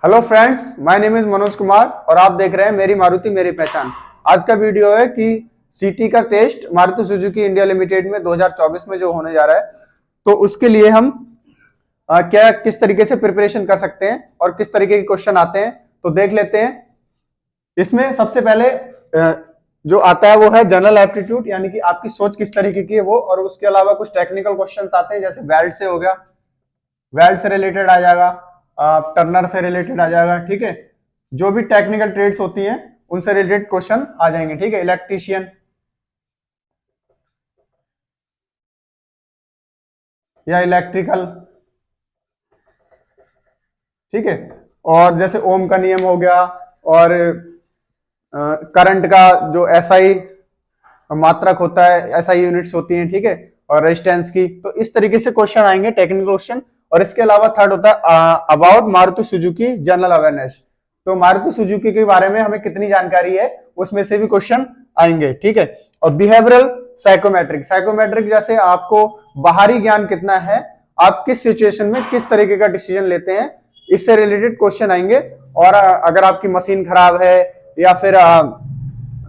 Hello friends, my name is Manoj Kumar और आप देख रहे हैं मेरी मारुति मेरी पहचान। आज का वीडियो है कि सीटी का test Maruti Suzuki India limited में 2024 में जो होने जा रहा है, तो उसके लिए हम क्या किस तरीके से प्रिपरेशन कर सकते हैं और किस तरीके के क्वेश्चन आते हैं, तो देख लेते हैं। इसमें सबसे पहले जो आता है वो है जनरल एप्टीट्यूड, यानी कि आपकी सोच किस तरीके की है वो, और उसके अलावा कुछ टेक्निकल क्वेश्चंस आते हैं, जैसे वेल्ड से हो गया, वेल्ड से रिलेटेड आ जाएगा, टर्नर से रिलेटेड आ जाएगा। ठीक है, जो भी टेक्निकल ट्रेड्स होती हैं उनसे रिलेटेड क्वेश्चन आ जाएंगे। ठीक है, इलेक्ट्रीशियन या इलेक्ट्रिकल। ठीक है, और जैसे ओम का नियम हो गया, और करंट का जो एसआई मात्रक होता है, एसआई यूनिट्स होती हैं। ठीक है, और रेजिस्टेंस की, तो इस तरीके से क्वेश्चन आएंगे, टेक्निकल क्वेश्चन। और इसके अलावा थर्ड होता है about Maruti Suzuki general awareness, तो मारुति सुजुकी के बारे में हमें कितनी जानकारी है, उसमें से भी क्वेश्चन आएंगे। ठीक है, और बिहेवियरल साइकोमेट्रिक, साइकोमेट्रिक जैसे आपको बाहरी ज्ञान कितना है, आप किस सिचुएशन में किस तरीके का डिसीजन लेते हैं, इससे रिलेटेड क्वेश्चन आएंगे। और अगर आपकी मशीन खराब है या फिर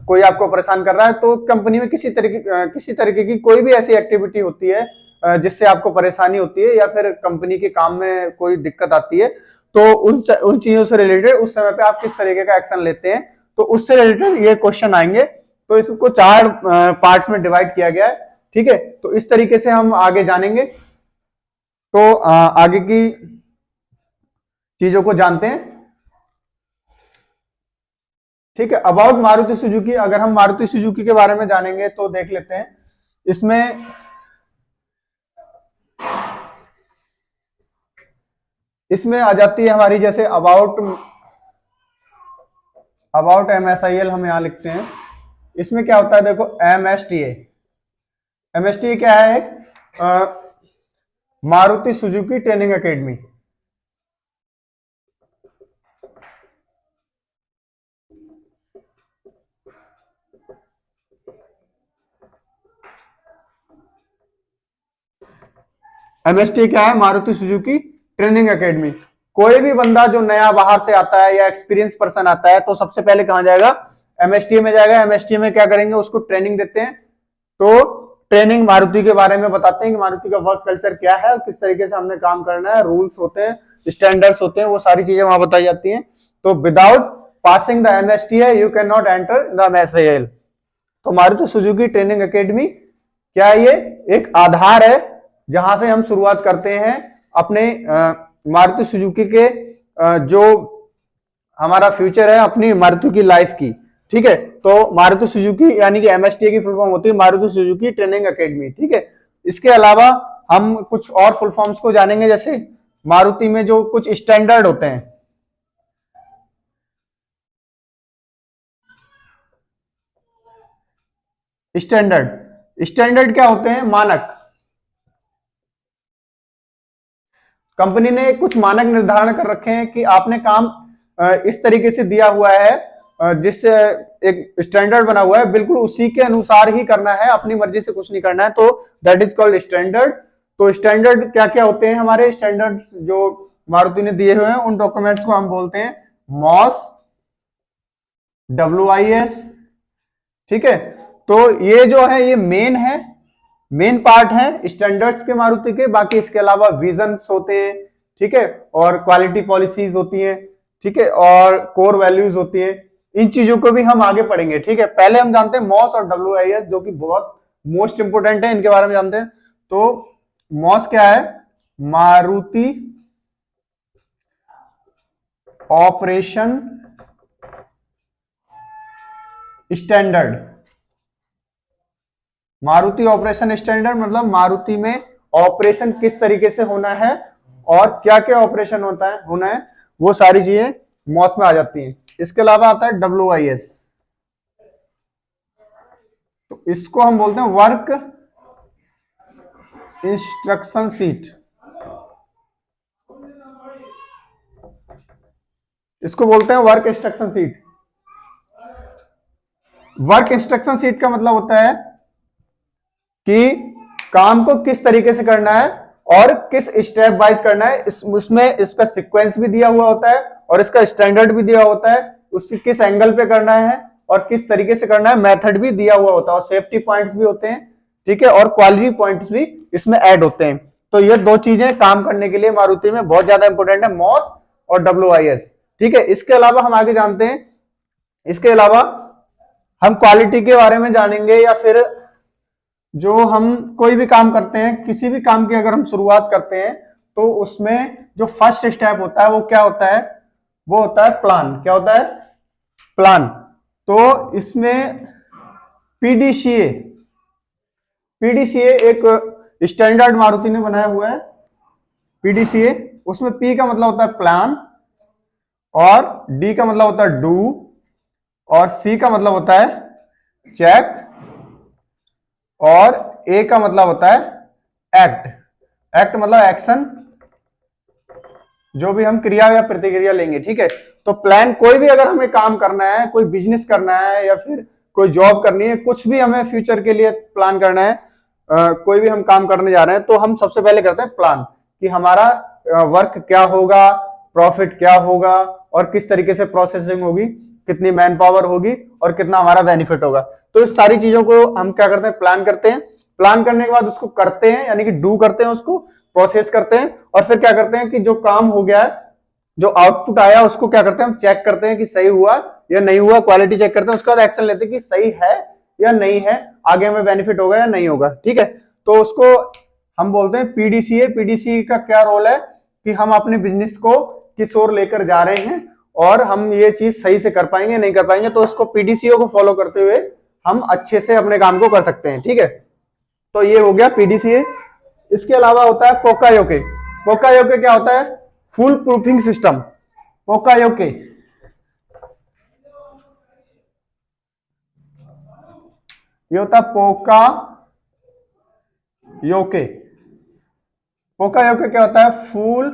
कोई आपको परेशान कर रहा है, तो कंपनी में किसी तरीके की कोई भी ऐसी एक्टिविटी होती है जिससे आपको परेशानी होती है या फिर कंपनी के काम में कोई दिक्कत आती है, तो उन चीजों से रिलेटेड उस समय पे आप किस तरीके का एक्शन लेते हैं, तो उससे रिलेटेड ये क्वेश्चन आएंगे। तो इसको चार पार्ट्स में डिवाइड किया गया है। ठीक है, तो इस तरीके से हम आगे जानेंगे। तो आगे की चीजों को जानते हैं। ठीक है, अबाउट मारुति सुजुकी, अगर हम मारुति सुजुकी के बारे में जानेंगे तो देख लेते हैं। इसमें आ जाती है हमारी, जैसे अबाउट एमएसआईएल हम यहां लिखते हैं। इसमें क्या होता है, देखो एमएसटीए, एमएसटीए क्या है, Maruti Suzuki training academy. MST क्या है, मारुति सुजुकी ट्रेनिंग एकेडमी। कोई भी बंदा जो नया बाहर से आता है या एक्सपीरियंस पर्सन आता है, तो सबसे पहले कहां जाएगा, एमएसटी में जाएगा। एमएसटी में क्या करेंगे, उसको ट्रेनिंग देते हैं। तो ट्रेनिंग मारुति के बारे में बताते हैं कि मारुति का वर्क कल्चर क्या है और किस तरीके से हमने काम करना है, रूल्स होते हैं, स्टैंडर्ड्स होते हैं, वो सारी चीजें वहां बताई जाती हैं। तो without passing the MST you can not enter the MSIL. तो मारुति सुजुकी ट्रेनिंग एकेडमी क्या है, ये एक आधार है जहां से हम शुरुआत करते हैं अपने मारुति सुजुकी के जो हमारा फ्यूचर है, अपनी मारुति की लाइफ की। ठीक है, तो मारुति सुजुकी यानी कि एमएसटी की फुल फॉर्म होती है मारुति सुजुकी ट्रेनिंग एकेडमी। ठीक है, इसके अलावा हम कुछ और फुल फॉर्म्स को जानेंगे, जैसे मारुति में जो कुछ स्टैंडर्ड होते हैं। स्टैंडर्ड, स्टैंडर्ड क्या होते हैं, मानक। कंपनी ने कुछ मानक निर्धारण कर रखे हैं कि आपने काम इस तरीके से दिया हुआ है, जिससे एक स्टैंडर्ड बना हुआ है, बिल्कुल उसी के अनुसार ही करना है, अपनी मर्जी से कुछ नहीं करना है, तो दैट इज कॉल्ड स्टैंडर्ड। तो स्टैंडर्ड क्या क्या होते हैं, हमारे स्टैंडर्ड्स जो मारुति ने दिए हुए हैं, उन डॉक्यूमेंट्स को हम बोलते हैं मॉस, WIS। ठीक है, तो ये जो है ये मेन पार्ट है स्टैंडर्ड्स के मारुति के। बाकी इसके अलावा विजन्स होते हैं, ठीक है, और क्वालिटी पॉलिसीज होती हैं, ठीक है, और कोर वैल्यूज होती हैं। इन चीजों को भी हम आगे पढ़ेंगे। ठीक है, पहले हम जानते हैं मॉस और WIS, जो कि बहुत मोस्ट इंपोर्टेंट है, इनके बारे में जानते हैं। तो मॉस क्या है, Maruti operation standard. Maruti operation standard मतलब मारुति में ऑपरेशन किस तरीके से होना है और क्या क्या ऑपरेशन होना है, वो सारी चीजें मॉस में आ जाती हैं। इसके अलावा आता है WIS, तो इसको हम बोलते हैं वर्क इंस्ट्रक्शन सीट। इसको बोलते हैं work instruction seat. Work instruction seat का मतलब होता है कि काम को किस तरीके से करना है और किस स्टेप वाइज करना है, उसमें इसका सीक्वेंस भी दिया हुआ होता है और इसका स्टैंडर्ड भी दिया होता है, उसकी किस एंगल पे करना है और किस तरीके से करना है, मेथड भी दिया हुआ होता है और सेफ्टी पॉइंट्स भी होते हैं, ठीक है, और क्वालिटी पॉइंट्स भी इसमें ऐड होते हैं। तो ये दो चीजें काम करने के लिए मारुति में बहुत ज्यादा इंपॉर्टेंट है, मॉस और WIS, ठीक है। इसके अलावा हम आगे जानते हैं, इसके अलावा हम क्वालिटी के बारे में जानेंगे, या फिर जो हम कोई भी काम करते हैं, किसी भी काम की अगर हम शुरुआत करते हैं तो उसमें जो फर्स्ट स्टेप होता है वो क्या होता है, वो होता है प्लान। क्या होता है? प्लान। तो इसमें पीडीसीए, पीडीसीए एक स्टैंडर्ड मारुति ने बनाया हुआ है, पीडीसीए। उसमें पी का मतलब होता है प्लान, और डी का मतलब होता है डू, और सी का मतलब होता है चेक, और ए का मतलब होता है एक्ट। एक्ट मतलब एक्शन, जो भी हम क्रिया या प्रतिक्रिया लेंगे, ठीक है। तो प्लान, कोई भी अगर हमें काम करना है, कोई बिजनेस करना है या फिर कोई जॉब करनी है, कुछ भी हमें फ्यूचर के लिए प्लान करना है, कोई भी हम काम करने जा रहे हैं, तो हम सबसे पहले करते हैं प्लान कि हमारा वर्क क्या होगा, प्रॉफिट क्या होगा, और किस तरीके से प्रोसेसिंग होगी, कितनी मैन पावर होगी, और कितना हमारा बेनिफिट होगा। तो इस सारी चीजों को हम क्या करते हैं, प्लान करते हैं। प्लान करने के बाद उसको करते हैं, यानी कि डू करते हैं, उसको प्रोसेस करते हैं, और फिर क्या करते हैं कि जो काम हो गया है, जो आउटपुट आया, उसको क्या करते हैं, हम चेक करते हैं कि सही हुआ या नहीं हुआ, क्वालिटी चेक करते हैं, उसके बाद एक्शन लेते हैं कि सही है या नहीं है, आगे हमें बेनिफिट होगा या नहीं होगा, ठीक है। तो उसको हम बोलते हैं पीडीसीए। पीडीसीए का क्या रोल है कि हम अपने बिजनेस को किस ओर लेकर जा रहे हैं, और हम ये चीज सही से कर पाएंगे नहीं कर पाएंगे, तो उसको पीडीसीए को फॉलो करते हुए हम अच्छे से अपने काम को कर सकते हैं, ठीक है। तो ये हो गया पीडीसीए। इसके अलावा होता है पोकायोके। पोकायोके क्या होता है? Full proofing system. पोकायोके ये होता है पोका योके। पोका योके क्या होता है? Full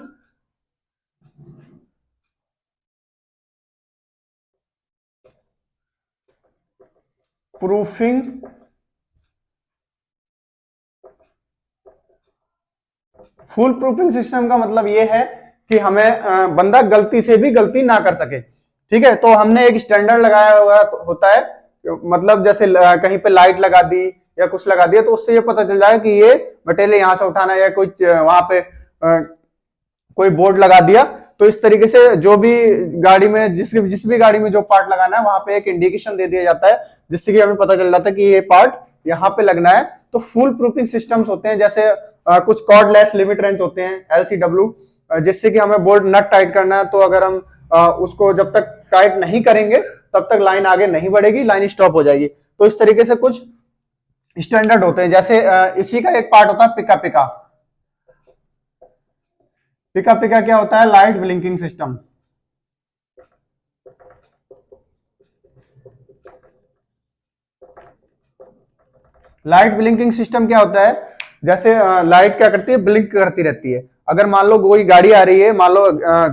proofing full proofing system का मतलब ये है कि हमें बंदा गलती से भी गलती ना कर सके, ठीक है। तो हमने एक स्टैंडर्ड लगाया हुआ होता है, मतलब जैसे कहीं पे लाइट लगा दी या कुछ लगा दिया, तो उससे ये पता चल जाएगा कि ये मटेरियल यहां से उठाना है, या कुछ वहां पे कोई बोर्ड लगा दिया। तो इस तरीके से जो भी गाड़ी में जिस भी गाड़ी में जो पार्ट लगाना है, वहां पे एक इंडिकेशन दे दिया जाता है, जिससे कि हमें पता चल जाता है कि ये पार्ट यहाँ पे लगना है। तो फुल प्रूफिंग सिस्टम्स होते हैं, जैसे कुछ कॉर्डलेस लिमिट रेंच होते हैं LCW, जिससे कि हमें बोल्ट नट टाइट करना है, तो अगर हम उसको जब तक टाइट नहीं करेंगे तब तक लाइन आगे नहीं बढ़ेगी, लाइन स्टॉप हो जाएगी। तो इस तरीके से कुछ स्टैंडर्ड होते हैं। जैसे इसी का एक पार्ट होता है पिका पिका। पिका पिका क्या होता है? Light blinking system. Light blinking system क्या होता है? जैसे लाइट क्या करती है? ब्लिंक करती रहती है। अगर मान लो कोई गाड़ी आ रही है, मान लो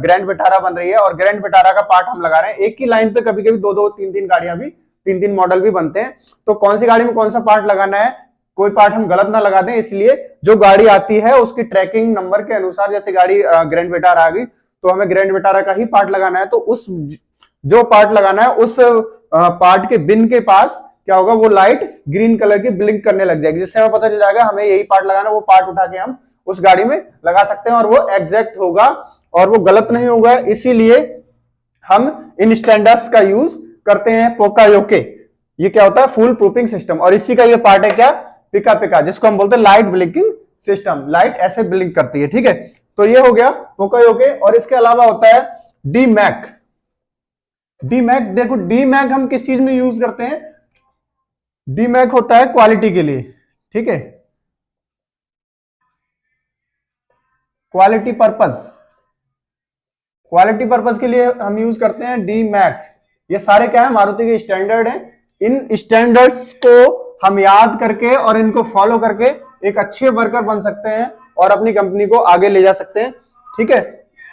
ग्रैंड विटारा बन रही है, और ग्रैंड विटारा का पार्ट हम लगा रहे हैं, एक ही लाइन पे कभी कभी दो दो तीन तीन गाड़ियां भी, तीन तीन मॉडल भी बनते हैं। तो कौन सी गाड़ी में कौन सा पार्ट लगाना है, कोई पार्ट हम गलत ना लगा दें, इसलिए जो गाड़ी आती है उसकी ट्रैकिंग नंबर के अनुसार, जैसे गाड़ी ग्रैंड विटारा आ गई तो हमें ग्रैंड विटारा का ही पार्ट लगाना है, तो उस जो पार्ट लगाना है उस पार्ट के बिन के पास क्या होगा, वो लाइट ग्रीन कलर की ब्लिंक करने लग जाएगी, जिससे हमें पता चल जाएगा हमें यही पार्ट लगाना, वो पार्ट उठा के हम उस गाड़ी में लगा सकते हैं, और वो एग्जैक्ट होगा और वो गलत नहीं होगा। इसीलिए हम इन स्टैंडर्ड्स का यूज करते हैं पोकायोके। ये क्या होता है? Full proofing system. और इसी का ये पार्ट है क्या? पिका पिका, जिसको हम बोलते हैं लाइट ब्लिंकिंग सिस्टम। लाइट ऐसे ब्लिंक करती है, ठीक है। तो ये हो गया पोकायोके। और इसके अलावा होता है डी मैक। डी मैक, देखो डी मैक हम किस चीज में यूज करते हैं? डी मैक होता है क्वालिटी के लिए, ठीक है, क्वालिटी पर्पस। क्वालिटी पर्पस के लिए हम यूज करते हैं डी मैक। ये सारे क्या है? मारुति के स्टैंडर्ड हैं। इन स्टैंडर्ड्स को हम याद करके और इनको फॉलो करके एक अच्छे वर्कर बन सकते हैं और अपनी कंपनी को आगे ले जा सकते हैं, ठीक है।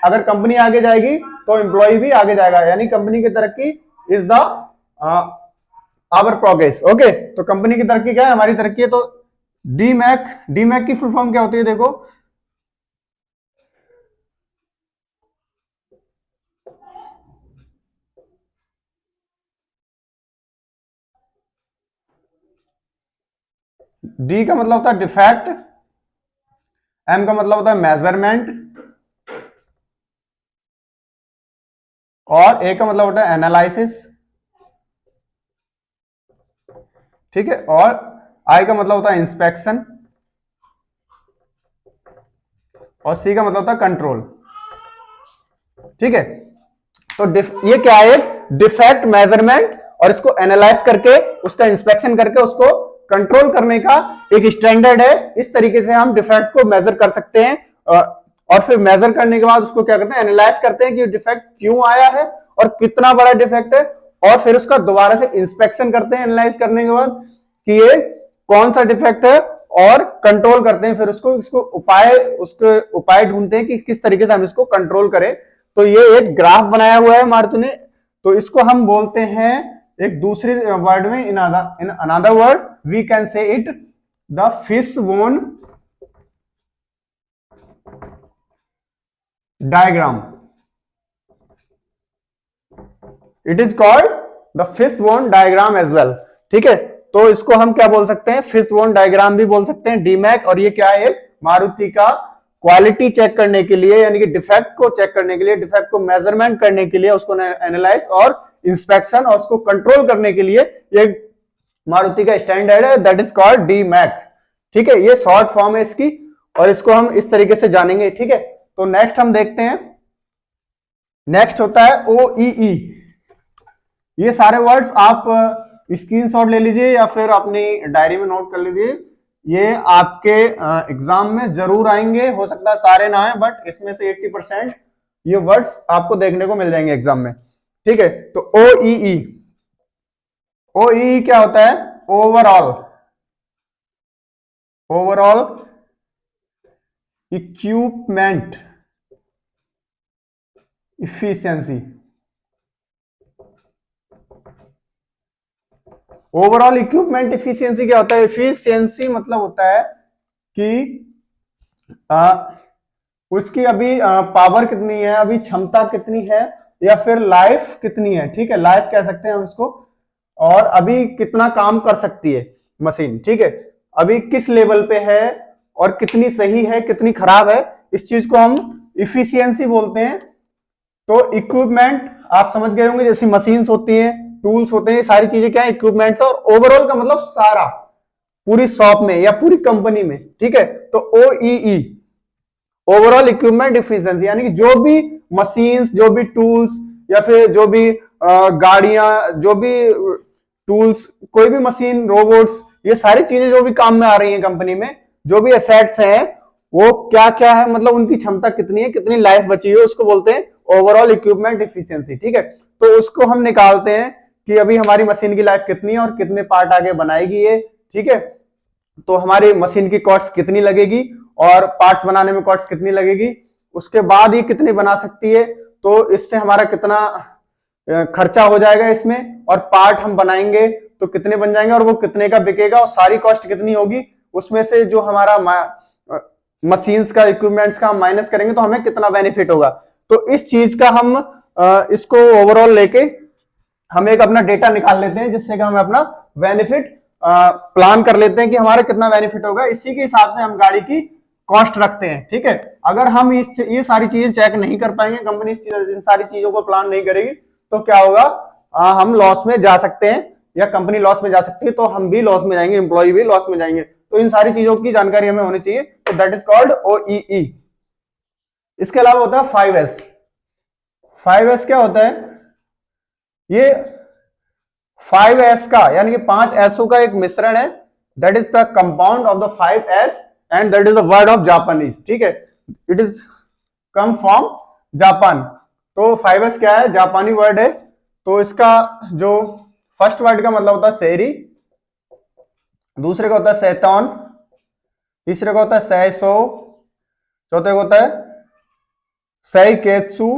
अगर कंपनी आगे जाएगी तो एम्प्लॉय भी आगे जाएगा, यानी कंपनी की तरक्की is the our progress. Okay, तो कंपनी की तरक्की क्या है? हमारी तरक्की है। तो डी मैक की फुल फॉर्म क्या होती है? देखो, डी का मतलब होता है डिफेक्ट, एम का मतलब होता है मेजरमेंट, और ए का मतलब होता है एनालिसिस, ठीक है, और आई का मतलब होता है इंस्पेक्शन, और सी का मतलब होता है कंट्रोल, ठीक है। तो ये क्या है, डिफेक्ट, मेजरमेंट, और इसको एनालाइज करके, उसका इंस्पेक्शन करके, उसको कंट्रोल करने का एक स्टैंडर्ड है। इस तरीके से हम डिफेक्ट को मेजर कर सकते हैं, और फिर मेजर करने के बाद उसको क्या करते हैं, एनालाइज करते हैं कि डिफेक्ट क्यों आया है और कितना बड़ा डिफेक्ट है, और फिर उसका दोबारा से इंस्पेक्शन करते हैं एनालाइज करने के बाद कि ये कौन सा डिफेक्ट है, और कंट्रोल करते हैं फिर उसको, उसके उपाय ढूंढते हैं कि किस तरीके से हम इसको कंट्रोल करें। तो ये एक ग्राफ बनाया हुआ है मारुति ने, तो इसको हम बोलते हैं एक दूसरे वर्ड में, in another word we can say it the fish bone diagram. It is called the fish bone diagram as well, ठीक है। तो इसको हम क्या बोल सकते हैं, फिश बोन डायग्राम भी बोल सकते हैं, डीमैक। और ये क्या है, मारुति का क्वालिटी चेक करने के लिए, यानी कि डिफेक्ट को चेक करने के लिए, डिफेक्ट को मेजरमेंट करने के लिए, उसको एनालाइज और इंस्पेक्शन और उसको कंट्रोल करने के लिए ये मारुति का स्टैंडर्ड है, दैट इज कॉल्ड डीमैक, ठीक है। ये शॉर्ट फॉर्म है इसकी, और इसको हम इस तरीके से जानेंगे, ठीक है। तो नेक्स्ट हम देखते हैं, नेक्स्ट होता है ओईई। ये सारे वर्ड्स आप स्क्रीनशॉट ले लीजिए या फिर अपनी डायरी में नोट कर लीजिए, ये आपके एग्जाम में जरूर आएंगे, हो सकता है सारे ना आए, बट इसमें से 80% ये वर्ड्स आपको देखने को मिल जाएंगे एग्जाम में, ठीक है। तो ओईई, ओईई क्या होता है, overall, overall equipment efficiency. Overall equipment efficiency क्या होता है, इफिशियंसी मतलब होता है कि उसकी अभी पावर कितनी है, अभी क्षमता कितनी है, या फिर लाइफ कितनी है, ठीक है, लाइफ कह सकते हैं हम इसको, और अभी कितना काम कर सकती है मशीन, ठीक है, अभी किस लेवल पे है, और कितनी सही है कितनी खराब है, इस चीज को हम इफिशियंसी बोलते हैं। तो इक्विपमेंट आप समझ गए होंगे, जैसे मशीन्स होती हैं, टूल्स होते हैं, सारी चीजें क्या है, इक्विपमेंट्स, और ओवरऑल का मतलब सारा, पूरी शॉप में या पूरी कंपनी में, ठीक है। तो ओईई, ओवरऑल इक्विपमेंट इफिशियंसी, यानी कि जो भी मशीन्स, जो भी टूल्स, या फिर जो भी गाड़ियां, जो भी टूल्स, कोई भी मशीन, रोबोट्स, ये सारी चीजें जो भी काम में आ रही हैं कंपनी में, जो भी एसेट्स हैं, वो क्या क्या है, मतलब उनकी क्षमता कितनी है, कितनी लाइफ बची है, उसको बोलते हैं ओवरऑल इक्विपमेंट इफिशियंसी, ठीक है। तो उसको हम निकालते हैं कि अभी हमारी मशीन की लाइफ कितनी है और कितने पार्ट आगे बनाएगी ये, ठीक है। तो हमारी मशीन की कॉस्ट कितनी लगेगी और पार्ट्स बनाने में कॉस्ट कितनी लगेगी, उसके बाद ये कितनी बना सकती है, तो इससे हमारा कितना खर्चा हो जाएगा इसमें, और पार्ट हम बनाएंगे तो कितने बन जाएंगे, और वो कितने का बिकेगा, और सारी कॉस्ट कितनी होगी, उसमें से जो हमारा मशीन्स का, इक्विपमेंट्स का हम माइनस करेंगे तो हमें कितना बेनिफिट होगा। तो इस चीज का हम इसको ओवरऑल लेके हम एक अपना डेटा निकाल लेते हैं, जिससे कि हम अपना बेनिफिट प्लान कर लेते हैं कि हमारा कितना बेनिफिट होगा, इसी के हिसाब से हम गाड़ी की कॉस्ट रखते हैं, ठीक है। अगर हम ये सारी चीजें चेक नहीं कर पाएंगे, कंपनी इन सारी चीजों को प्लान नहीं करेगी, तो क्या होगा, हम लॉस में जा सकते हैं, या कंपनी लॉस में जा सकती है, तो हम भी लॉस में जाएंगे, एम्प्लॉय भी लॉस में जाएंगे। तो इन सारी चीजों की जानकारी हमें होनी चाहिए, तो दैट इज कॉल्ड ओईई। इसके अलावा होता है 5S। 5S क्या होता है, ये 5S का, यानी कि 5 SO का एक मिश्रण है, that is the compound of the 5S, and that is the word of Japanese, ठीक है। It is come from Japan. तो 5S क्या है, जापानी वर्ड है। तो इसका जो फर्स्ट वर्ड का मतलब होता है सेरी, दूसरे का होता है सैतौन, तीसरे का होता है सैसो, चौथे का होता है सैकेत्सु,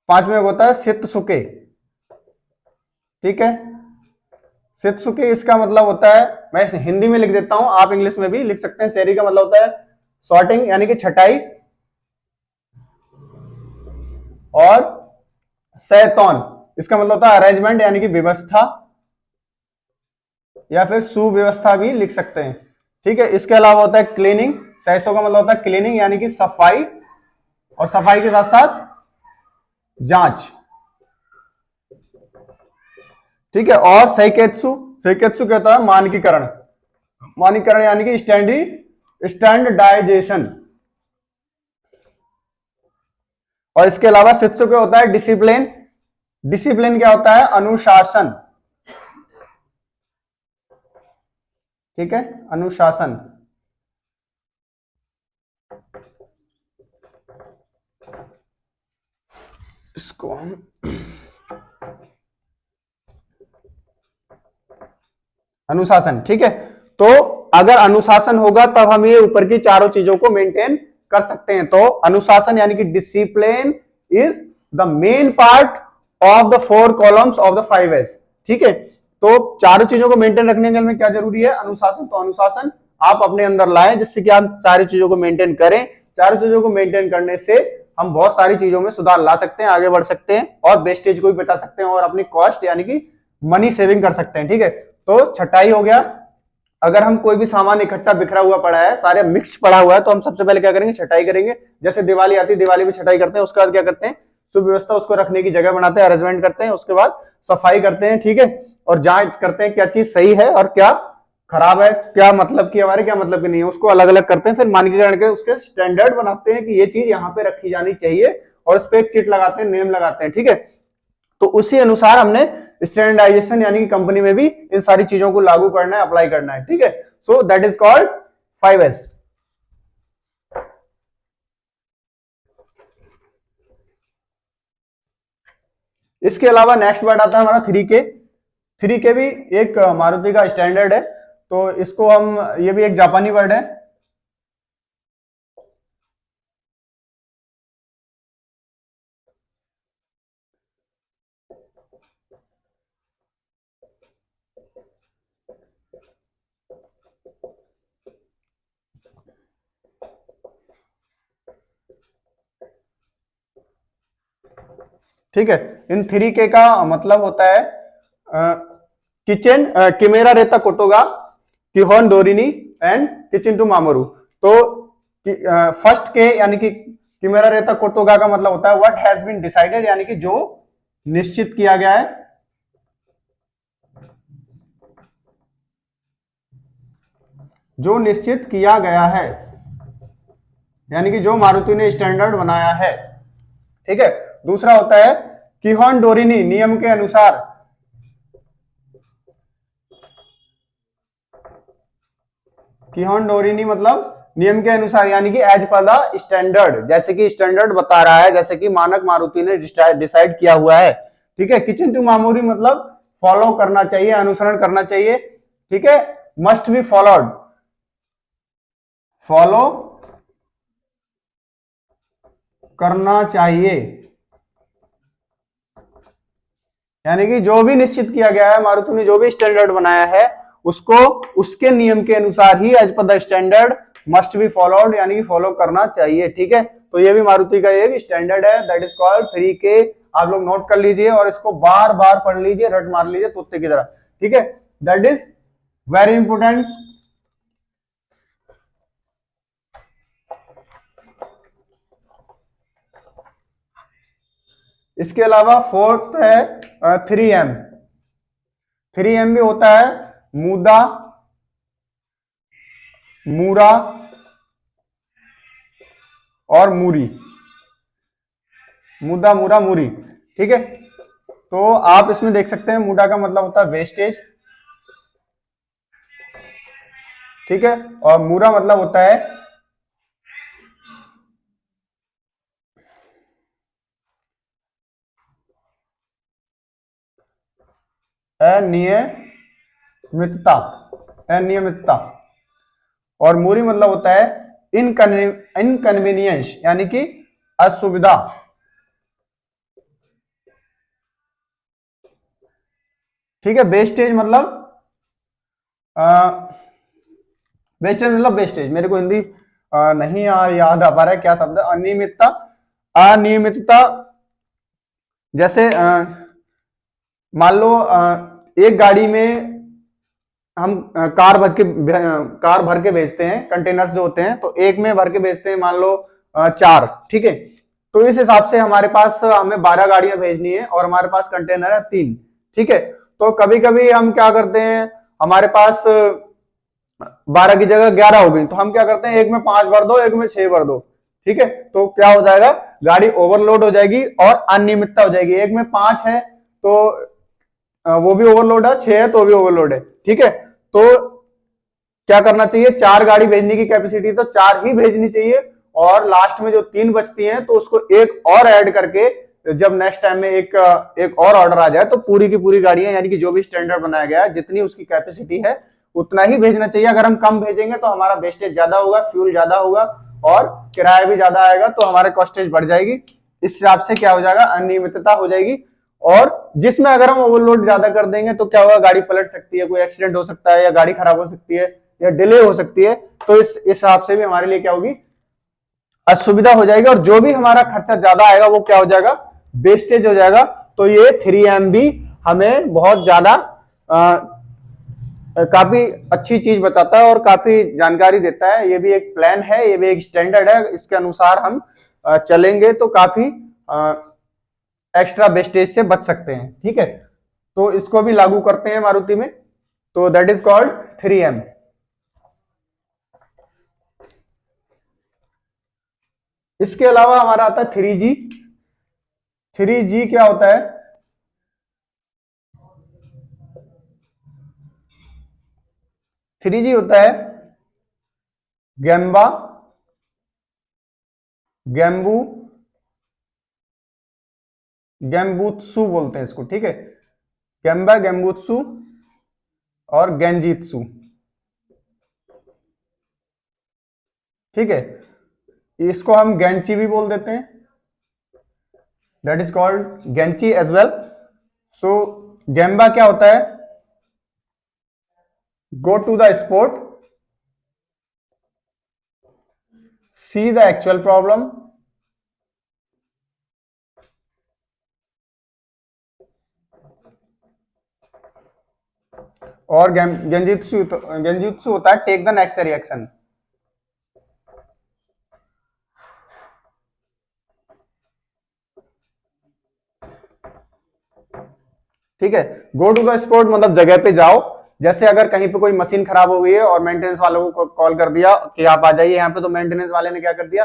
पांचवें का होता है शित्सुके, ठीक है। शित्सुके इसका मतलब होता है, मैं इसे हिंदी में लिख देता हूं, आप इंग्लिश में भी लिख सकते हैं। सेरी का मतलब होता है सॉर्टिंग, यानी कि छटाई, और सैतौन इसका मतलब होता है अरेंजमेंट, यानी कि व्यवस्था, या फिर सुव्यवस्था भी लिख सकते हैं। ठीक है, इसके अलावा होता है क्लीनिंग, सैसो का मतलब होता है क्लीनिंग यानी कि सफाई, और सफाई के साथ साथ जांच। ठीक है, और सैकेत्सु, सैकेत्सु क्या होता है? मानकीकरण, मानकीकरण यानी कि स्टैंडर्डाइजेशन। और इसके अलावा शित्सु क्या होता है? डिसिप्लिन, डिसिप्लिन क्या होता है? अनुशासन। ठीक है, अनुशासन। इसको हम अनुशासन। ठीक है, तो अगर अनुशासन होगा तब हम ये ऊपर की चारों चीजों को मेंटेन कर सकते हैं। तो अनुशासन यानी कि discipline is the main part of the 4 columns of the 5S। ठीक है, तो चारों चीजों को मेंटेन रखने के लिए क्या जरूरी है? अनुशासन। तो अनुशासन आप अपने अंदर लाएं जिससे कि आप सारी चीजों को मेंटेन करें। चारों चीजों को मेंटेन करने से हम बहुत सारी चीजों में सुधार ला सकते हैं, आगे बढ़ सकते हैं और वेस्टेज को भी बचा सकते हैं और अपनी कॉस्ट यानी कि मनी सेविंग कर सकते हैं। ठीक है, तो छटाई हो गया। अगर हम कोई भी सामान इकट्ठा बिखरा हुआ पड़ा है, सारे मिक्स पड़ा हुआ है, तो हम सबसे पहले क्या करेंगे? छटाई करेंगे। जैसे दिवाली आती है, दिवाली में छटाई करते हैं, उसके बाद क्या करते हैं? सुव्यवस्था, उसको रखने की जगह बनाते हैं, अरेंजमेंट करते हैं, उसके बाद सफाई करते हैं। ठीक है, और जांच करते हैं क्या चीज सही है और क्या खराब है, क्या मतलब की हमारे, क्या मतलब की नहीं है, उसको अलग अलग करते हैं। फिर मानकीकरण के उसके स्टैंडर्ड बनाते हैं कि ये चीज यहाँ पे रखी जानी चाहिए, और उस पर एक चिट लगाते हैं, नेम लगाते हैं। ठीक है, तो उसी अनुसार हमने स्टैंडर्डाइजेशन यानी कि कंपनी में भी इन सारी चीजों को लागू करना है, अप्लाई करना है। ठीक है, so that is called 5S। इसके अलावा नेक्स्ट वर्ड आता है हमारा 3K। 3K भी एक मारुति का स्टैंडर्ड है, तो इसको हम, ये भी एक जापानी वर्ड है। ठीक है, इन 3K का मतलब होता है किचन, किमेरा रेता कोटोगा, किहोन डोरिनी एंड किचन टू मामोरू। तो फर्स्ट के यानी कि किमेरा रेता कोटोगा का मतलब होता है व्हाट हैज बीन डिसाइडेड, यानी कि जो निश्चित किया गया है, जो निश्चित किया गया है, यानी कि जो मारुति ने स्टैंडर्ड बनाया है। ठीक है, दूसरा होता है किहोन डोरिनी, नियम के अनुसार। किहोन डोरिनी मतलब नियम के अनुसार, यानी कि एज पर द स्टैंडर्ड, जैसे कि स्टैंडर्ड बता रहा है, जैसे कि मानक मारुति ने डिसाइड किया हुआ है। ठीक है, किचन टू मामोरी मतलब फॉलो करना चाहिए, अनुसरण करना चाहिए। ठीक है, मस्ट बी फॉलोड, फॉलो करना चाहिए, यानी कि जो भी निश्चित किया गया है, मारुति ने जो भी स्टैंडर्ड बनाया है, उसको उसके नियम के अनुसार ही as per the standard must be followed, यानी कि फॉलो करना चाहिए। ठीक है, तो ये भी मारुति का एक स्टैंडर्ड है, दैट इज कॉल्ड 3K। आप लोग नोट कर लीजिए और इसको बार बार पढ़ लीजिए, रट मार लीजिए तुत्ते की तरह। ठीक है, दैट इज वेरी इंपोर्टेंट। इसके अलावा फोर्थ है 3M। 3M भी होता है मुदा, मूरा और मूरी, मुदा, मूरा, मूरी। ठीक है, तो आप इसमें देख सकते हैं मुदा का मतलब होता है वेस्टेज। ठीक है, और मूरा मतलब होता है अनियमितता, अनियमितता। और मूरी मतलब होता है इनकन्वीनियंस, यानी कि असुविधा। ठीक है, वेस्टेज मतलब वेस्टेज मतलब वेस्टेज, मेरे को हिंदी नहीं याद आ पा रहा है क्या शब्द है। अनियमितता, अनियमितता जैसे मान लो एक गाड़ी में हम कार भर के भेजते हैं, कंटेनर्स जो होते हैं, तो एक में भर के भेजते हैं, मान लो 4, ठीक है। तो इस हिसाब से हमारे पास हमें 12 गाड़ियां भेजनी है और हमारे पास कंटेनर है 3, ठीक है। तो कभी कभी हम क्या करते हैं, हमारे पास 12 की जगह 11 हो गई, तो हम क्या करते हैं, एक में 5 भर दो, एक में 6 भर दो, ठीक है। तो क्या हो जाएगा, गाड़ी ओवरलोड हो जाएगी और अनियमितता हो जाएगी। एक में 5 है तो वो भी ओवरलोड है, 6 है तो भी ओवरलोड है, ठीक है। तो क्या करना चाहिए, 4 गाड़ी भेजने की कैपेसिटी तो 4 ही भेजनी चाहिए, और लास्ट में जो 3 बचती हैं तो उसको एक और ऐड करके जब नेक्स्ट टाइम में एक और ऑर्डर आ जाए तो पूरी की पूरी गाड़ियां, यानी कि जो भी स्टैंडर्ड बनाया गया है, जितनी उसकी कैपेसिटी है उतना ही भेजना चाहिए। अगर हम कम भेजेंगे तो हमारा वेस्टेज ज्यादा होगा, फ्यूल ज्यादा होगा और किराया भी ज्यादा आएगा, तो हमारे कॉस्टेज बढ़ जाएगी। इस हिसाब से क्या हो जाएगा, अनियमितता हो जाएगी। और जिसमें अगर हम ओवरलोड ज्यादा कर देंगे तो क्या होगा, गाड़ी पलट सकती है, कोई एक्सीडेंट हो सकता है, या गाड़ी खराब हो सकती है, या डिले हो सकती है। तो इस हिसाब से भी हमारे लिए क्या होगी, असुविधा हो जाएगी, और जो भी हमारा खर्चा ज्यादा आएगा वो क्या हो जाएगा, वेस्टेज हो जाएगा। तो ये 3M भी हमें बहुत ज्यादा काफी अच्छी चीज बताता है और काफी जानकारी देता है। ये भी एक प्लान है, ये भी एक स्टैंडर्ड है, इसके अनुसार हम चलेंगे तो काफी एक्स्ट्रा वेस्टेज से बच सकते हैं, ठीक है। तो इसको भी लागू करते हैं मारुति में, तो दैट इज कॉल्ड 3M। इसके अलावा हमारा आता है 3G। 3G क्या होता है, 3G होता है गैम्बा, गैम्बू, गैम्बूत्सु बोलते हैं इसको, ठीक है। गैम्बा, गैम्बूत्सु और गैंजीत्सु, ठीक है। इसको हम गैंची भी बोल देते हैं, दैट इज कॉल्ड गैंची एज वेल। सो गैम्बा क्या होता है, go to the spot, see the actual problem, और गेंजित्सु होता है टेक द नेसेसरी एक्शन। ठीक है, गो टू द स्पॉट मतलब जगह पे जाओ। जैसे अगर कहीं पे कोई मशीन खराब हो गई है और मेंटेनेंस वालों को कॉल कर दिया कि आप आ जाइए यहाँ पे, तो मेंटेनेंस वाले ने क्या कर दिया,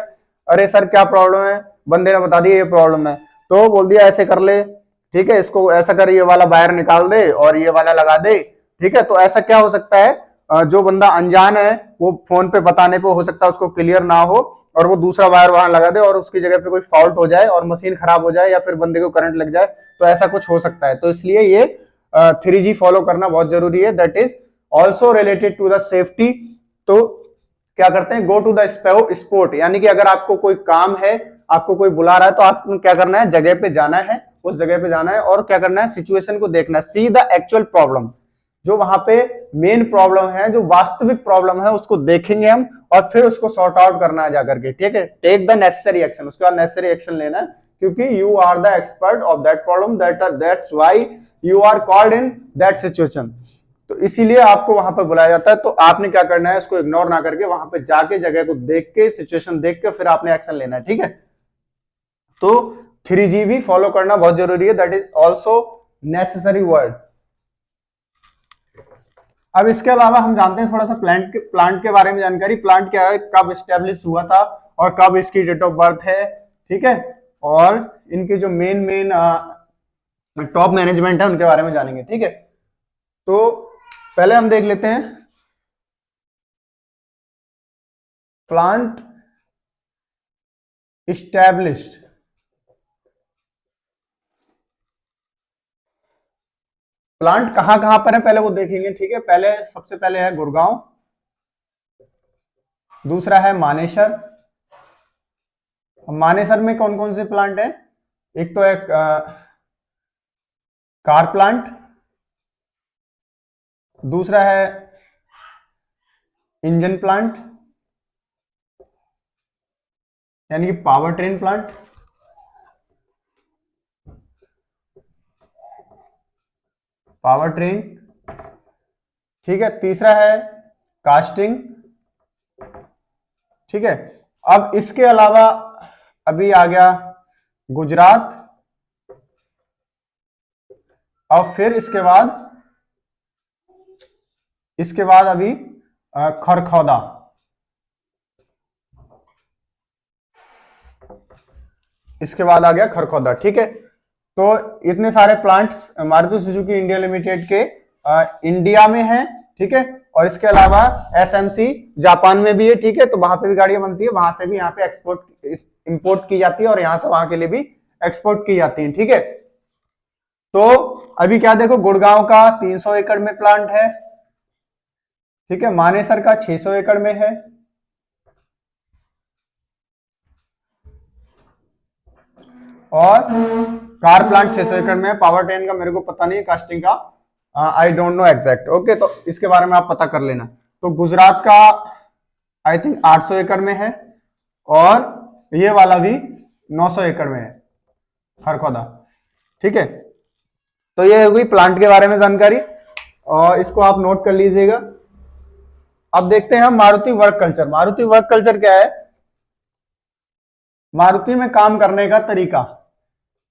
अरे सर क्या प्रॉब्लम है, बंदे ने बता दिया ये प्रॉब्लम है, तो बोल दिया ऐसे कर ले, ठीक है, इसको ऐसा कर, ये वाला वायर निकाल दे और ये वाला लगा दे, ठीक है। तो ऐसा क्या हो सकता है, जो बंदा अनजान है वो फोन पे बताने पे हो सकता है उसको क्लियर ना हो, और वो दूसरा वायर वहां लगा दे और उसकी जगह पे कोई फॉल्ट हो जाए और मशीन खराब हो जाए या फिर बंदे को करंट लग जाए, तो ऐसा कुछ हो सकता है। तो इसलिए ये 3G फॉलो करना बहुत जरूरी है, that is also related to the safety. तो क्या करते हैं, गो टू द स्पोर्ट, यानी कि अगर आपको कोई काम है, आपको कोई बुला रहा है, तो आपको क्या करना है, जगह पे जाना है, उस जगह पे जाना है और क्या करना है, सिचुएशन को देखना है, सी द एक्चुअल प्रॉब्लम, जो वहां पे मेन प्रॉब्लम है, जो वास्तविक प्रॉब्लम है उसको देखेंगे हम और फिर उसको सॉर्ट आउट करना है जाकर के, ठीक है। टेक द नेसेसरी एक्शन, उसके बाद नेसेसरी एक्शन लेना है, क्योंकि you are the expert of that problem, that's why you are called in that situation. तो इसीलिए आपको वहां पर बुलाया जाता है। तो आपने क्या करना है, इसको इग्नोर ना करके वहां पे जाके जगह को देख के, सिचुएशन देख के फिर आपने एक्शन लेना है, ठीक है। तो 3G भी फॉलो करना बहुत जरूरी है, that is also necessary word. अब इसके अलावा हम जानते हैं थोड़ा सा प्लांट के बारे में जानकारी। प्लांट क्या है, कब स्टेब्लिश हुआ था और कब इसकी डेट ऑफ बर्थ है, ठीक है। और इनके जो मेन मेन टॉप मैनेजमेंट है उनके बारे में जानेंगे, ठीक है। तो पहले हम देख लेते हैं प्लांट इस्टेब्लिश्ड। प्लांट कहां कहां पर है पहले वो देखेंगे, ठीक है। पहले सबसे पहले है गुड़गांव, दूसरा है मानेसर। मानेसर में कौन कौन से प्लांट है, एक तो है कार प्लांट, दूसरा है इंजन प्लांट यानी कि power train plant, power train, ठीक है। तीसरा है कास्टिंग, ठीक है। अब इसके अलावा अभी आ गया गुजरात, और फिर इसके बाद अभी खरखौदा। इसके बाद आ गया खरखौदा, ठीक है। तो इतने सारे plants Maruti Suzuki India limited के इंडिया में हैं, ठीक है। और इसके अलावा एसएमसी जापान में भी है, ठीक है। तो वहां पे भी गाड़ियां बनती है, वहां से भी यहाँ पे एक्सपोर्ट इंपोर्ट की जाती है, और यहां से वहां के लिए भी एक्सपोर्ट की जाती है, ठीक है। तो अभी क्या देखो, गुड़गांव का 300 एकड़ में प्लांट है, ठीक है। मानेसर का 600 एकड़ में है, और कार प्लांट 600 एकड़ में है। पावर ट्रेन का मेरे को पता नहीं है, कास्टिंग का I don't know exact, okay. तो इसके बारे में आप पता कर लेना। तो गुजरात का आई थिंक 800 एकड़ में है, और ये वाला भी 900 एकड़ में है, खरखौदा, ठीक है। तो ये हुई प्लांट के बारे में जानकारी, और इसको आप नोट कर लीजिएगा। अब देखते हैं हम Maruti work culture. Maruti work culture क्या है? मारुति में काम करने का तरीका,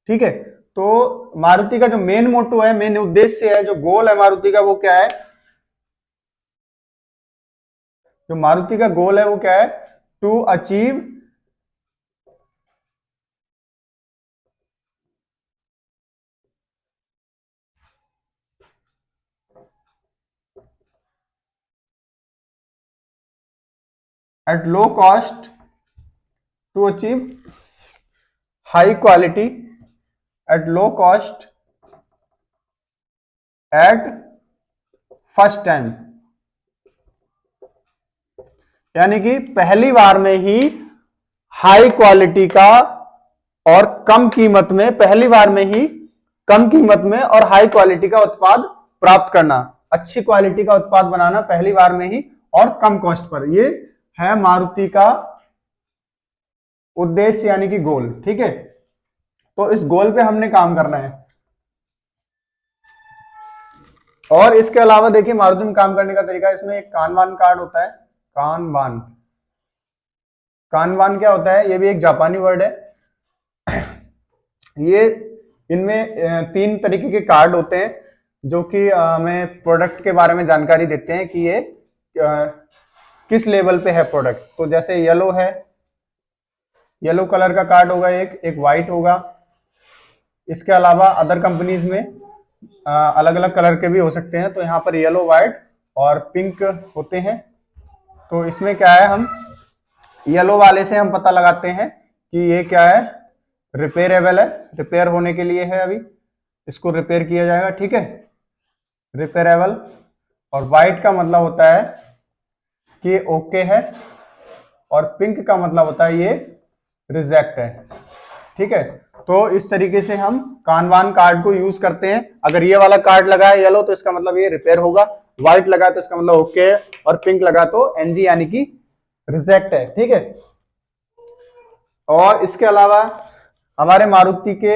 ठीक है। तो मारुति का जो मेन मोटो है, मेन उद्देश्य है, जो गोल है मारुति का, वो क्या है? जो मारुति का गोल है वो क्या है? To achieve at low cost, to achieve high quality at low cost at first time. यानी कि पहली बार में ही हाई क्वालिटी का और कम कीमत में, पहली बार में ही कम कीमत में और हाई क्वालिटी का उत्पाद प्राप्त करना, अच्छी क्वालिटी का उत्पाद बनाना पहली बार में ही और कम कॉस्ट पर। ये है मारुति का उद्देश्य, यानी कि गोल, ठीक है। तो इस गोल पे हमने काम करना है। और इसके अलावा देखिए मारुति में काम करने का तरीका, इसमें एक कानवान कार्ड होता है। कानवान, कानवान क्या होता है? ये भी एक जापानी वर्ड है। ये इनमें 3 तरीके के कार्ड होते हैं, जो कि हमें प्रोडक्ट के बारे में जानकारी देते हैं कि ये किस लेवल पे है प्रोडक्ट। तो जैसे येलो है, येलो कलर का कार्ड होगा, एक व्हाइट होगा। इसके अलावा अदर कंपनीज में अलग अलग कलर के भी हो सकते हैं। तो यहाँ पर येलो, व्हाइट और पिंक होते हैं। तो इसमें क्या है, हम येलो वाले से हम पता लगाते हैं कि ये क्या है, रिपेयरेबल है, रिपेयर होने के लिए है, अभी इसको रिपेयर किया जाएगा, ठीक है, रिपेयरेबल। और व्हाइट का मतलब होता है कि ओके है, और पिंक का मतलब होता है ये रिजेक्ट है, ठीक है। तो इस तरीके से हम कानवान कार्ड को यूज करते हैं। अगर ये वाला कार्ड लगा है येलो, तो इसका मतलब ये रिपेयर होगा, व्हाइट लगा तो इसका मतलब ओके है, और पिंक लगा तो एनजी यानी कि रिजेक्ट है, ठीक है। और इसके अलावा हमारे मारुति के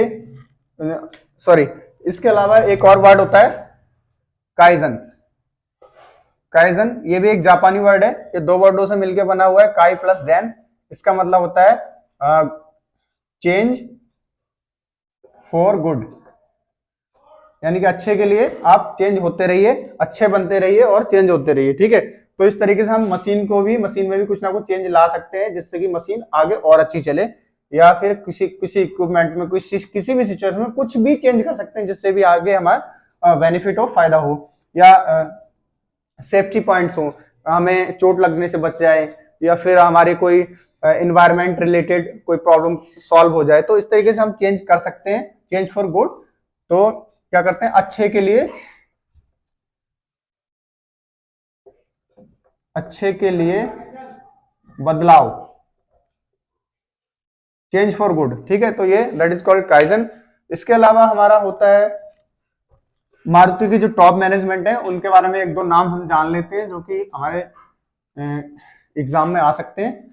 इसके अलावा एक और वर्ड होता है काइजन। काइजन ये भी एक जापानी वर्ड है, ये 2 वर्डों से मिलकर बना हुआ है, काई प्लस जैन। इसका मतलब होता है चेंज फॉर गुड, यानी कि अच्छे के लिए आप चेंज होते रहिए, अच्छे बनते रहिए और चेंज होते रहिए, ठीक है। तो इस तरीके से हम मशीन में भी कुछ ना कुछ चेंज ला सकते हैं, जिससे कि मशीन आगे और अच्छी चले, या फिर किसी इक्विपमेंट में, किसी भी सिचुएशन में कुछ भी चेंज कर सकते हैं, जिससे भी आगे हमारा बेनिफिट हो, फायदा हो, या सेफ्टी पॉइंट्स हो, हमें चोट लगने से बच जाए, या फिर हमारे कोई एनवायरमेंट रिलेटेड कोई प्रॉब्लम सॉल्व हो जाए। तो इस तरीके से हम चेंज कर सकते हैं, चेंज फॉर गुड। तो क्या करते हैं, अच्छे के लिए, बदलाव, चेंज फॉर गुड, ठीक है। तो ये दैट इज कॉल्ड काइजन। इसके अलावा हमारा होता है मारुति की जो टॉप मैनेजमेंट है, उनके बारे में 1-2 नाम हम जान लेते हैं, जो कि हमारे एग्जाम में आ सकते हैं,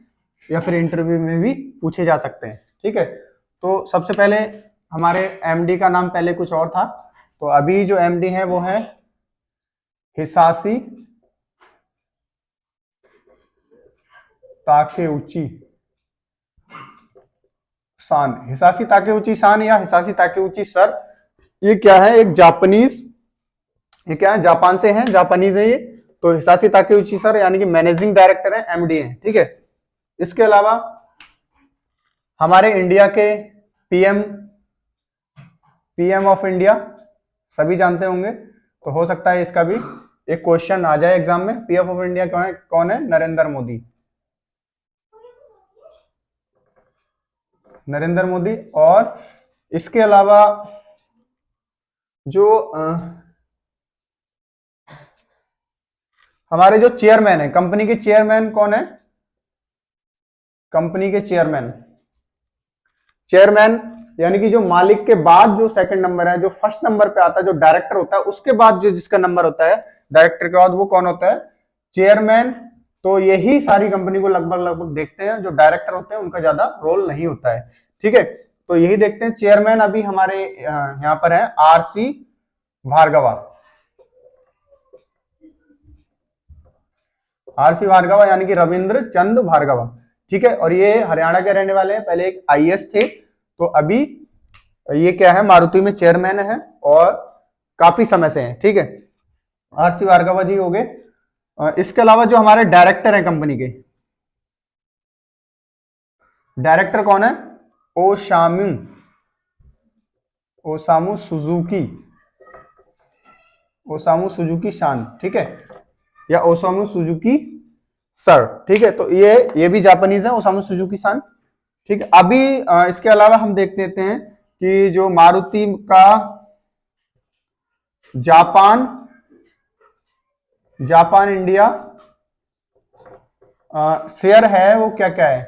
या फिर इंटरव्यू में भी पूछे जा सकते हैं, ठीक है। तो सबसे पहले हमारे एमडी का नाम पहले कुछ और था, तो अभी जो एमडी है वो है हिसासी ताकेउची सान, हिसासी ताकेउची सान या हिसासी ताकेउची सर, ये क्या है, एक जापानीज, ये क्या है, जापान से हैं, जापानीज है ये। तो हिसासी ताकेउची सर यानी कि मैनेजिंग डायरेक्टर है, एमडी है, ठीक है। इसके अलावा हमारे इंडिया के पीएम, पीएम ऑफ इंडिया सभी जानते होंगे, तो हो सकता है इसका भी एक क्वेश्चन आ जाए एग्जाम में। पीएम ऑफ इंडिया कौन है? नरेंद्र मोदी, नरेंद्र मोदी। और इसके अलावा जो हमारे जो चेयरमैन है, कंपनी के चेयरमैन कौन है? कंपनी के चेयरमैन, चेयरमैन यानी कि जो मालिक के बाद जो सेकंड नंबर है, जो फर्स्ट नंबर पे आता है, जो डायरेक्टर होता है, उसके बाद जो जिसका नंबर होता है डायरेक्टर के बाद, वो कौन होता है? चेयरमैन। तो यही सारी कंपनी को लगभग लगभग देखते हैं, जो डायरेक्टर होते हैं उनका ज्यादा रोल नहीं होता है, ठीक है। तो यही देखते हैं। चेयरमैन अभी हमारे यहाँ पर है आरसी भार्गवा, आरसी भार्गवा यानी कि रविंद्र चंद भार्गवा, ठीक है। और ये हरियाणा के रहने वाले हैं, पहले एक आईएएस थे, तो अभी ये क्या है, मारुति में चेयरमैन है और काफी समय से हैं, ठीक है। आरसी भार्गवा जी हो गए। इसके अलावा जो हमारे डायरेक्टर हैं कंपनी के, डायरेक्टर कौन है? Osamu, Osamu Suzuki, Osamu Suzuki सान, ठीक है, या ओसामू सुजुकी सर, ठीक है। तो ये भी जापानीज है, ओसामू सुजुकी सान, ठीक है। अभी इसके अलावा हम देख लेते हैं कि जो मारुति का जापान, जापान इंडिया शेयर है, वो क्या क्या है?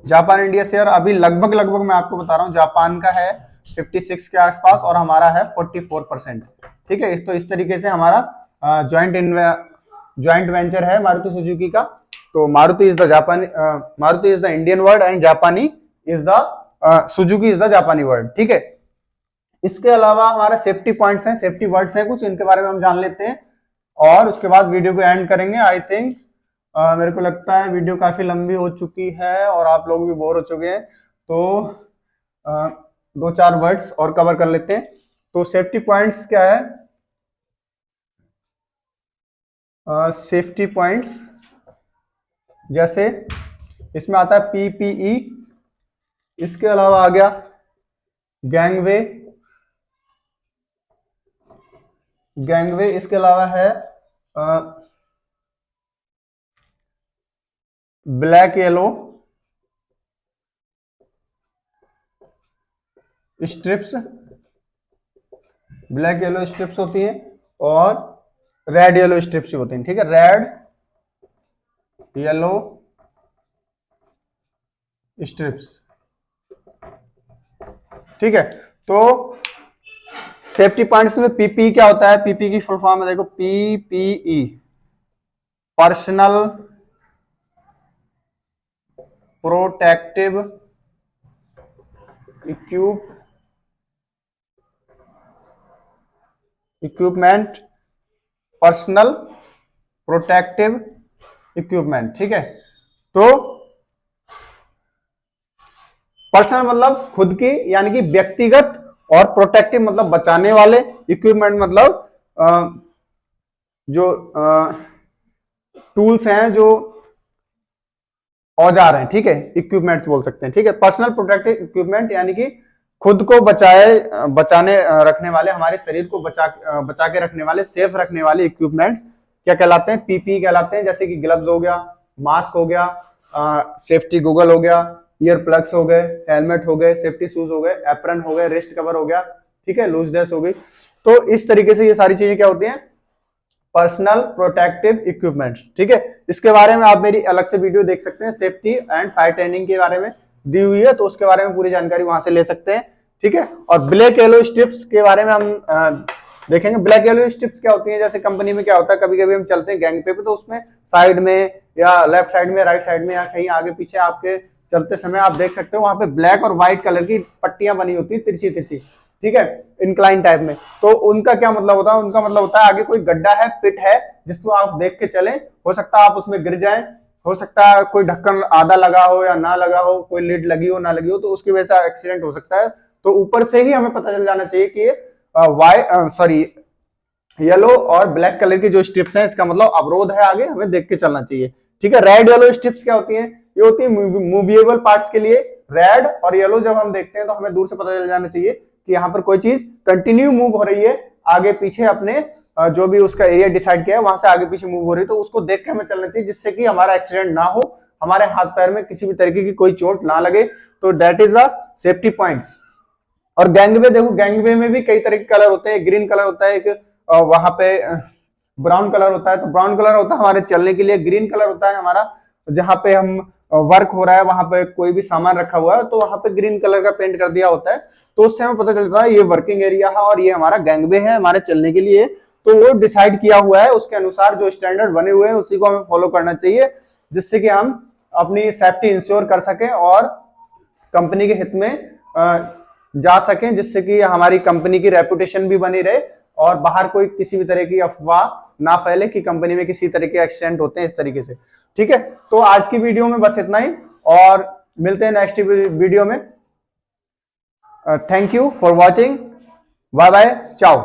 जापान इंडिया शेयर अभी लगभग लगभग मैं आपको बता रहा हूं, जापान का है 56 के आसपास और हमारा है 44%, ठीक है। तो इस तरीके से हमारा ज्वाइंट वेंचर है मारुति सुजुकी का। तो मारुति इज द जापानी, Maruti is the Indian word and जापानी is the Suzuki is the जापानी वर्ड, ठीक है। इसके अलावा हमारा सेफ्टी पॉइंट्स हैं, सेफ्टी वर्ड्स हैं कुछ, इनके बारे में हम जान लेते हैं और उसके बाद वीडियो को एंड करेंगे। आई थिंक मेरे को लगता है वीडियो काफी लंबी हो चुकी है और आप लोग भी बोर हो चुके हैं, तो दो चार वर्ड्स और कवर कर लेते हैं। तो सेफ्टी पॉइंट्स क्या है? सेफ्टी पॉइंट्स जैसे इसमें आता है पीपीई, इसके अलावा आ गया गैंगवे, गैंगवे, इसके अलावा है black yellow strips, black yellow strips होती हैं और रेड येलो स्ट्रिप्स होती हैं, ठीक है। रेड येलो स्ट्रिप्स, ठीक है। तो सेफ्टी पॉइंट्स में पीपी क्या होता है? पीपी की फुल फॉर्म है, देखो, PPE, personal protective equipment, personal protective equipment, ठीक है। तो पर्सनल मतलब खुद की यानी कि व्यक्तिगत, और प्रोटेक्टिव मतलब बचाने वाले, इक्विपमेंट मतलब जो टूल्स हैं, जो औजार हैं, ठीक है, इक्विपमेंट्स बोल सकते हैं, ठीक है। पर्सनल प्रोटेक्टिव इक्विपमेंट यानी कि खुद को बचाने रखने वाले, हमारे शरीर को बचा के रखने वाले, सेफ रखने वाले इक्विपमेंट्स क्या कहलाते हैं? पीपी कहलाते हैं। जैसे कि ग्लव्स हो गया, मास्क हो गया, सेफ्टी गूगल हो गया, ईयर प्लग्स हो गए, हेलमेट हो गए, सेफ्टी शूज हो गए, एप्रन हो गए, रिस्ट कवर हो गया, ठीक है, लूज ड्रेस हो गई। तो इस तरीके से ये सारी चीजें क्या होती हैं? पर्सनल प्रोटेक्टिव इक्विपमेंट्स, ठीक है। इसके बारे में आप मेरी अलग से वीडियो देख सकते हैं, सेफ्टी एंड फायर ट्रेनिंग के बारे में दी हुई है, तो उसके बारे में पूरी जानकारी वहां से ले सकते हैं, ठीक है। और ब्लैक येलो स्ट्रिप्स के बारे में हम देखेंगे। ब्लैक येलो स्ट्रिप्स क्या होती है? जैसे कंपनी में क्या होता है, कभी कभी हम चलते हैं गैंग पे, तो उसमें साइड में या लेफ्ट साइड में, राइट साइड में, या कहीं आगे पीछे आपके चलते समय आप देख सकते हो, वहां पे ब्लैक और व्हाइट कलर की पट्टियां बनी होती है, तिरछी तिरछी, ठीक है, इंक्लाइन टाइप में। तो उनका क्या मतलब होता है, उनका मतलब होता है आगे कोई गड्ढा है, पिट है, जिसको आप देख के चलें, हो सकता है आप उसमें गिर जाएं, हो सकता है कोई ढक्कन आधा लगा हो या ना लगा हो, कोई लिड लगी हो ना लगी हो, तो उसकी वजह से एक्सीडेंट हो सकता है। तो ऊपर से ही हमें पता चल जाना चाहिए कि येलो और ब्लैक कलर की जो स्ट्रिप्स हैं, इसका मतलब अवरोध है आगे, हमें देख के चलना चाहिए। ठीक है, रेड येलो स्ट्रिप्स क्या होती हैं, ये होती है मूवेबल पार्ट्स के लिए। रेड और येलो जब हम देखते हैं तो हमें दूर से पता चल जाना चाहिए कि यहाँ पर कोई चीज कंटिन्यू मूव हो रही है, आगे पीछे अपने जो भी उसका एरिया डिसाइड किया है वहां से आगे पीछे मूव हो रही है, तो उसको देख के हमें चलना चाहिए, जिससे कि हमारा एक्सीडेंट ना हो, हमारे हाथ पैर में किसी भी तरीके की कोई चोट ना लगे। तो that is the safety points. और गैंगवे देखो, गैंगवे में भी कई तरह के कलर होते हैं, ग्रीन कलर होता है एक, वहां पे ब्राउन कलर होता है, तो ब्राउन कलर होता है हमारे चलने के लिए, ग्रीन कलर होता है हमारा जहां पे हम वर्क हो रहा है, वहां पे कोई भी सामान रखा हुआ है तो वहां पे ग्रीन कलर का पेंट कर दिया होता है, तो उससे हमें पता चलता है ये वर्किंग एरिया है और ये हमारा गैंगवे है हमारे चलने के लिए। तो वो डिसाइड किया हुआ है, उसके अनुसार जो स्टैंडर्ड बने हुए हैं उसी को हमें फॉलो करना चाहिए, जिससे कि हम अपनी सेफ्टी इंश्योर कर सकें और कंपनी के हित में जा सकें, जिससे कि हमारी कंपनी की रेपुटेशन भी बनी रहे और बाहर कोई किसी भी तरह की अफवाह ना फैले कि कंपनी में किसी तरह के एक्सीडेंट होते हैं इस तरीके से। ठीक है, तो आज की वीडियो में बस इतना ही और मिलते हैं नेक्स्ट वीडियो में। Thank you for watching, bye bye, चाओ।